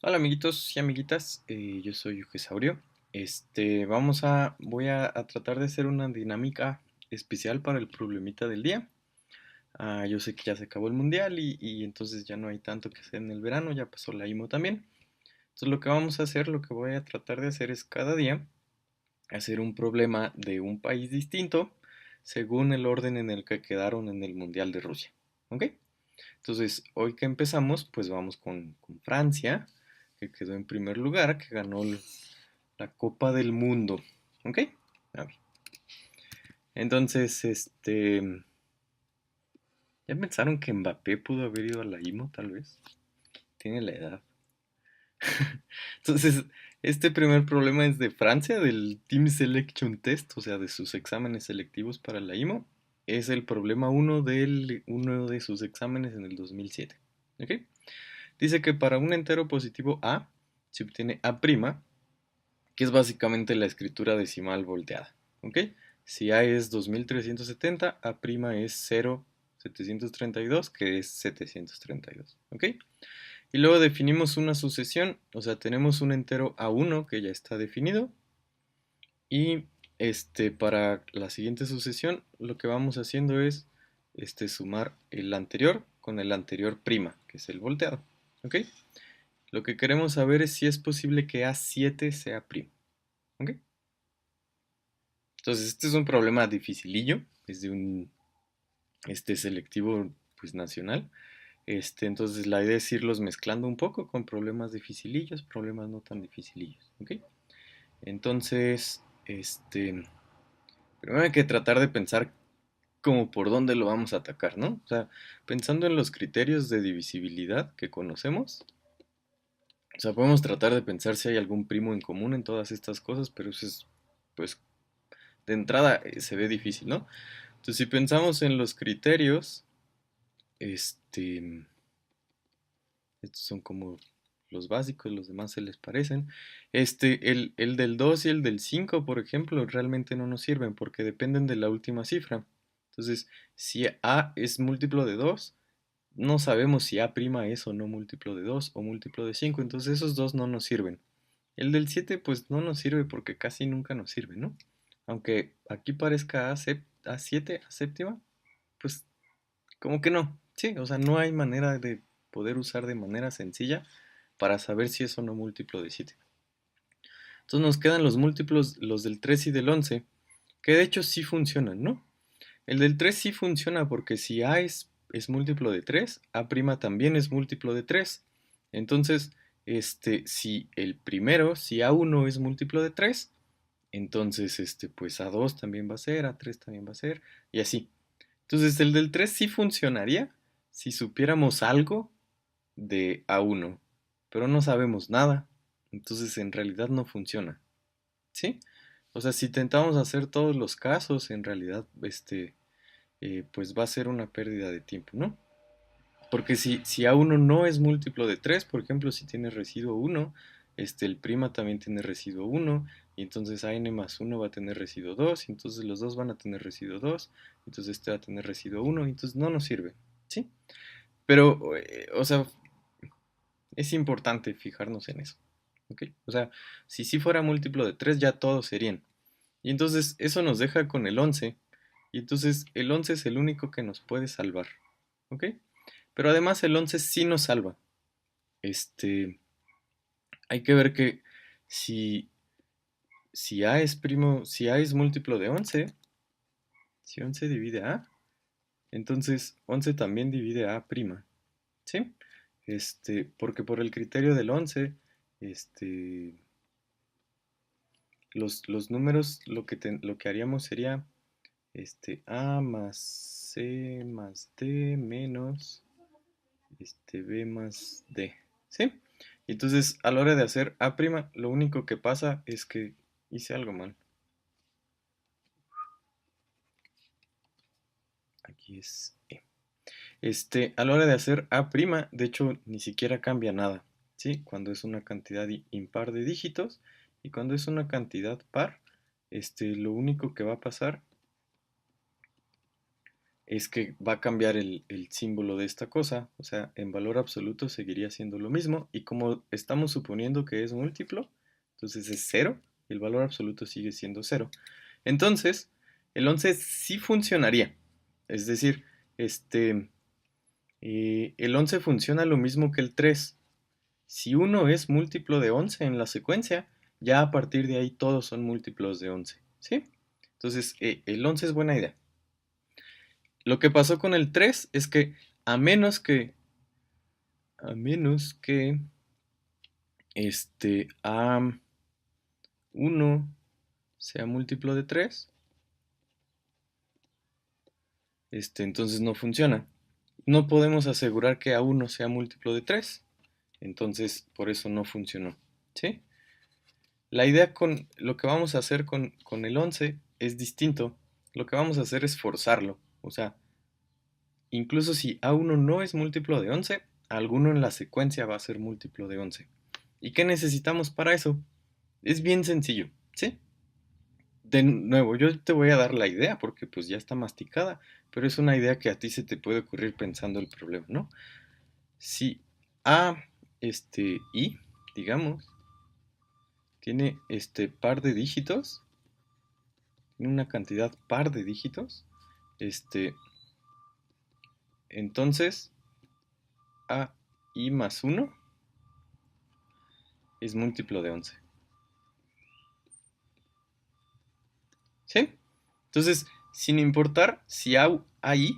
Hola amiguitos y amiguitas, yo soy Yujesaurio. Voy a tratar de hacer una dinámica especial para el problemita del día. Yo sé que ya se acabó el mundial y entonces ya no hay tanto que hacer en el verano, ya pasó la IMO también. Entonces lo que vamos a hacer, lo que voy a tratar de hacer es cada día hacer un problema de un país distinto según el orden en el que quedaron en el mundial de Rusia. ¿Ok? Entonces, hoy que empezamos, pues vamos con Francia, que quedó en primer lugar, que ganó la Copa del Mundo. ¿Ok? A ver. Entonces, ¿ya pensaron que Mbappé pudo haber ido a la IMO, tal vez? Tiene la edad. Entonces, este primer problema es de Francia, del Team Selection Test, o sea, de sus exámenes selectivos para la IMO. Es el problema uno de uno de sus exámenes en el 2007. ¿Ok? Dice que para un entero positivo A se obtiene A', que es básicamente la escritura decimal volteada. ¿Ok? Si A es 2370, A' es 0,732, que es 732. ¿Ok? Y luego definimos una sucesión, o sea, tenemos un entero A1 que ya está definido. Y para la siguiente sucesión, lo que vamos haciendo es sumar el anterior con el anterior prima, que es el volteado. ¿Ok? Lo que queremos saber es si es posible que A7 sea primo. ¿Ok? Entonces, este es un problema dificilillo, es de un selectivo pues, nacional. Entonces, la idea es irlos mezclando un poco con problemas dificilillos, problemas no tan dificilillos. ¿Ok? Entonces, primero hay que tratar de pensar como por dónde lo vamos a atacar, ¿no? O sea, pensando en los criterios de divisibilidad que conocemos, o sea, podemos tratar de pensar si hay algún primo en común en todas estas cosas, pero eso es, pues, de entrada se ve difícil, ¿no? Entonces, si pensamos en los criterios, este, estos son como los básicos, los demás se les parecen. El del 2 y el del 5, por ejemplo, realmente no nos sirven porque dependen de la última cifra. Entonces, si A es múltiplo de 2, no sabemos si A' es o no múltiplo de 2 o múltiplo de 5, entonces esos dos no nos sirven. El del 7 pues no nos sirve porque casi nunca nos sirve, ¿no? Aunque aquí parezca A7, A séptima, pues como que no. Sí, o sea, no hay manera de poder usar de manera sencilla para saber si es o no múltiplo de 7. Entonces nos quedan los múltiplos, los del 3 y del 11, que de hecho sí funcionan, ¿no? El del 3 sí funciona porque si A es múltiplo de 3, A' también es múltiplo de 3. Entonces, si el primero, si A1 es múltiplo de 3, entonces, pues A2 también va a ser, A3 también va a ser, y así. Entonces, el del 3 sí funcionaría si supiéramos algo de A1, pero no sabemos nada. Entonces, en realidad no funciona. ¿Sí? O sea, si intentamos hacer todos los casos, en realidad, pues va a ser una pérdida de tiempo, ¿no? Porque si A1 no es múltiplo de 3, por ejemplo, si tiene residuo 1, el prima también tiene residuo 1, y entonces AN más 1 va a tener residuo 2, y entonces los dos van a tener residuo 2, entonces este va a tener residuo 1, y entonces no nos sirve, ¿sí? Pero, o sea, es importante fijarnos en eso, ¿ok? O sea, si sí fuera múltiplo de 3, ya todos serían. Y entonces eso nos deja con el 11, y entonces el 11 es el único que nos puede salvar, ¿ok? Pero además el 11 sí nos salva. Este, Hay que ver que si, si A es múltiplo de 11, si 11 divide A, entonces 11 también divide A prima, ¿sí? Porque por el criterio del 11, este, los números lo que haríamos sería A más C más D menos B más D, ¿sí? Y entonces a la hora de hacer A', lo único que pasa es que hice algo mal. Aquí es E. A la hora de hacer A', de hecho ni siquiera cambia nada, ¿sí? Cuando es una cantidad impar de dígitos y cuando es una cantidad par, lo único que va a pasar es que va a cambiar el símbolo de esta cosa, o sea, en valor absoluto seguiría siendo lo mismo, y como estamos suponiendo que es múltiplo, entonces es cero, y el valor absoluto sigue siendo cero. Entonces, el 11 sí funcionaría, es decir, este, el 11 funciona lo mismo que el 3. Si uno es múltiplo de 11 en la secuencia, ya a partir de ahí todos son múltiplos de 11, ¿sí? Entonces, el 11 es buena idea. Lo que pasó con el 3 es que a menos que, a menos que A1 sea múltiplo de 3, entonces no funciona. No podemos asegurar que A1 sea múltiplo de 3, entonces por eso no funcionó, ¿sí? La idea con lo que vamos a hacer con el 11 es distinto. Lo que vamos a hacer es forzarlo. O sea, incluso si A1 no es múltiplo de 11, alguno en la secuencia va a ser múltiplo de 11. ¿Y qué necesitamos para eso? Es bien sencillo, ¿sí? De nuevo, yo te voy a dar la idea porque pues ya está masticada, pero es una idea que a ti se te puede ocurrir pensando el problema, ¿no? Si A, I, digamos, tiene par de dígitos, tiene una cantidad par de dígitos, este, entonces a i más uno es múltiplo de 11. ¿Sí? Entonces, sin importar si AI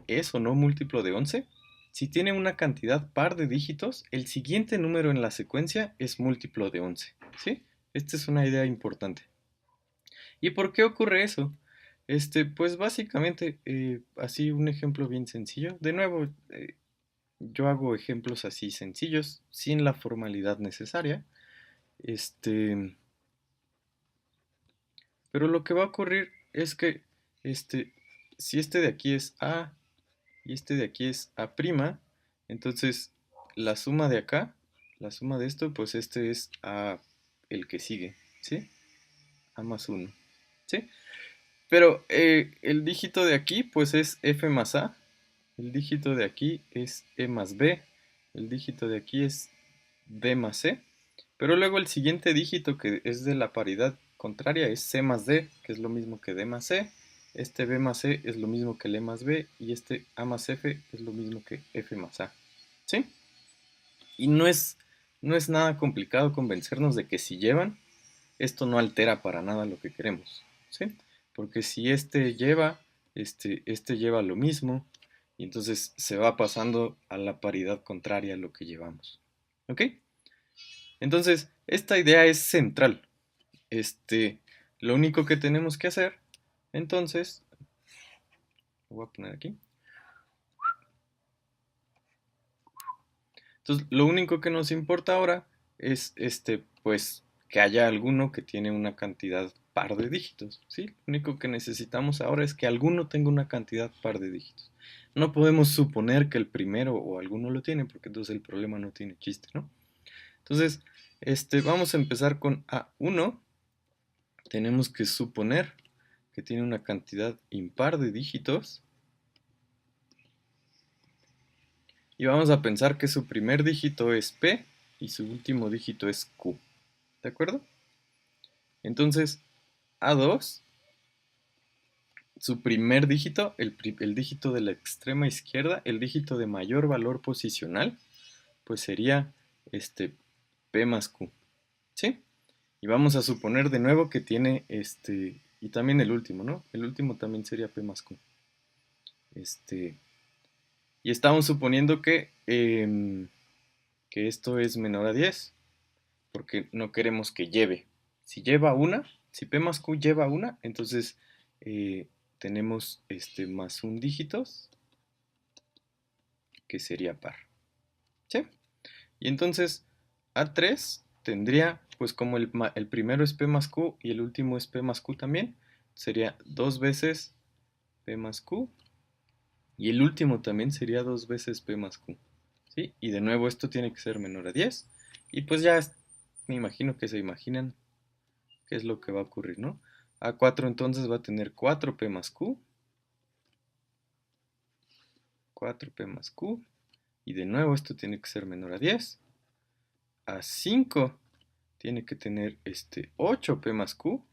es o no múltiplo de 11, si tiene una cantidad par de dígitos, el siguiente número en la secuencia es múltiplo de 11. ¿Sí? Esta es una idea importante. ¿Y por qué ocurre eso? Pues básicamente, así un ejemplo bien sencillo. De nuevo, yo hago ejemplos así sencillos, sin la formalidad necesaria. Este, pero lo que va a ocurrir es que, este, si este de aquí es A y este de aquí es A', entonces la suma de acá, la suma de esto, pues este es A el que sigue, ¿sí? A más uno, ¿sí? Pero el dígito de aquí, pues es F más A, el dígito de aquí es E más B, el dígito de aquí es D más C, pero luego el siguiente dígito que es de la paridad contraria es C más D, que es lo mismo que D más C, este B más C es lo mismo que el E más B y este A más F es lo mismo que F más A, ¿sí? Y no es nada complicado convencernos de que si llevan, esto no altera para nada lo que queremos, ¿sí? Porque si este lleva lo mismo, y entonces se va pasando a la paridad contraria a lo que llevamos, ¿ok? Entonces, esta idea es central. Lo único que tenemos que hacer, entonces, lo voy a poner aquí. Entonces, lo único que nos importa ahora es, pues, que haya alguno que tiene una cantidad par de dígitos, ¿sí? Lo único que necesitamos ahora es que alguno tenga una cantidad par de dígitos. No podemos suponer que el primero o alguno lo tiene, porque entonces el problema no tiene chiste, ¿no? Entonces, vamos a empezar con A1. Tenemos que suponer que tiene una cantidad impar de dígitos. Y vamos a pensar que su primer dígito es P y su último dígito es Q. ¿De acuerdo? Entonces, A2, su primer dígito, el dígito de la extrema izquierda, el dígito de mayor valor posicional, pues sería P más Q. ¿Sí? Y vamos a suponer de nuevo que tiene y también el último, ¿no? El último también sería P más Q. Y estamos suponiendo que esto es menor a 10 porque no queremos que lleve. Si lleva una, si P más Q lleva una, entonces tenemos más un dígitos, que sería par. ¿Sí? Y entonces A3 tendría, pues como el primero es P más Q y el último es P más Q también, sería dos veces P más Q y el último también sería dos veces P más Q. ¿Sí? Y de nuevo esto tiene que ser menor a 10 y pues ya me imagino que se imaginan qué es lo que va a ocurrir, ¿no? A4 entonces va a tener 4P más Q 4p más q. Y de nuevo esto tiene que ser menor a 10. A5 tiene que tener 8p más q.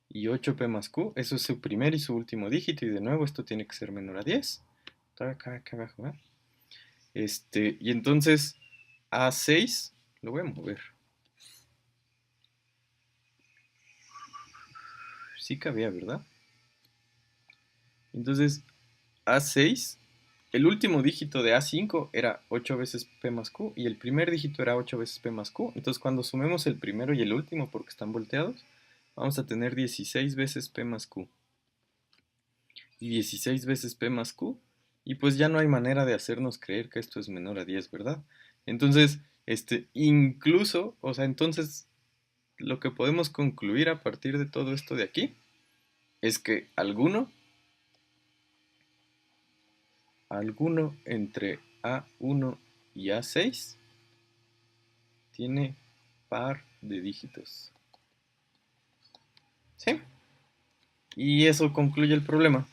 Y 8p más q, eso es su primer y su último dígito. Y de nuevo esto tiene que ser menor a 10. Acá abajo, ¿eh? Y entonces A6 lo voy a mover. Sí cabía, ¿verdad? Entonces A6, el último dígito de A5 era 8 veces P más Q y el primer dígito era 8 veces P más Q. Entonces cuando sumemos el primero y el último porque están volteados, vamos a tener 16 veces P más Q. Y 16 veces P más Q. Y pues ya no hay manera de hacernos creer que esto es menor a 10, ¿verdad? Entonces, incluso, o sea, entonces lo que podemos concluir a partir de todo esto de aquí es que alguno entre A1 y A6 tiene par de dígitos. ¿Sí? Y eso concluye el problema.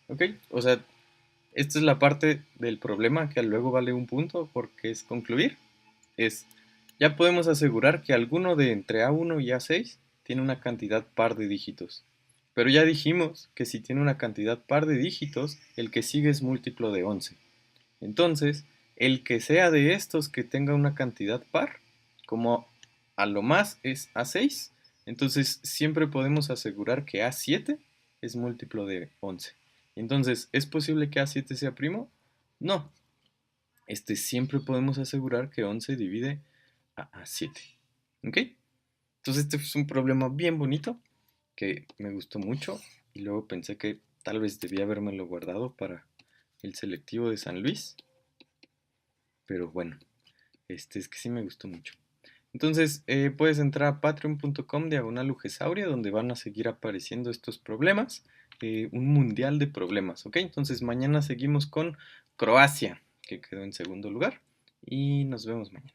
¿Ok? O sea, esta es la parte del problema que luego vale un punto porque es concluir. Ya podemos asegurar que alguno de entre A1 y A6 tiene una cantidad par de dígitos. Pero ya dijimos que si tiene una cantidad par de dígitos, el que sigue es múltiplo de 11. Entonces, el que sea de estos que tenga una cantidad par, como a lo más es A6, entonces siempre podemos asegurar que A7 es múltiplo de 11. Entonces, ¿es posible que A7 sea primo? No. Siempre podemos asegurar que 11 divide a 7. ¿Ok? Entonces este es un problema bien bonito que me gustó mucho y luego pensé que tal vez debía habérmelo guardado para el selectivo de San Luis, pero bueno, es que sí me gustó mucho. Entonces puedes entrar a patreon.com/ugesauria donde van a seguir apareciendo estos problemas, un mundial de problemas, ¿ok? Entonces mañana seguimos con Croacia, que quedó en segundo lugar, y nos vemos mañana.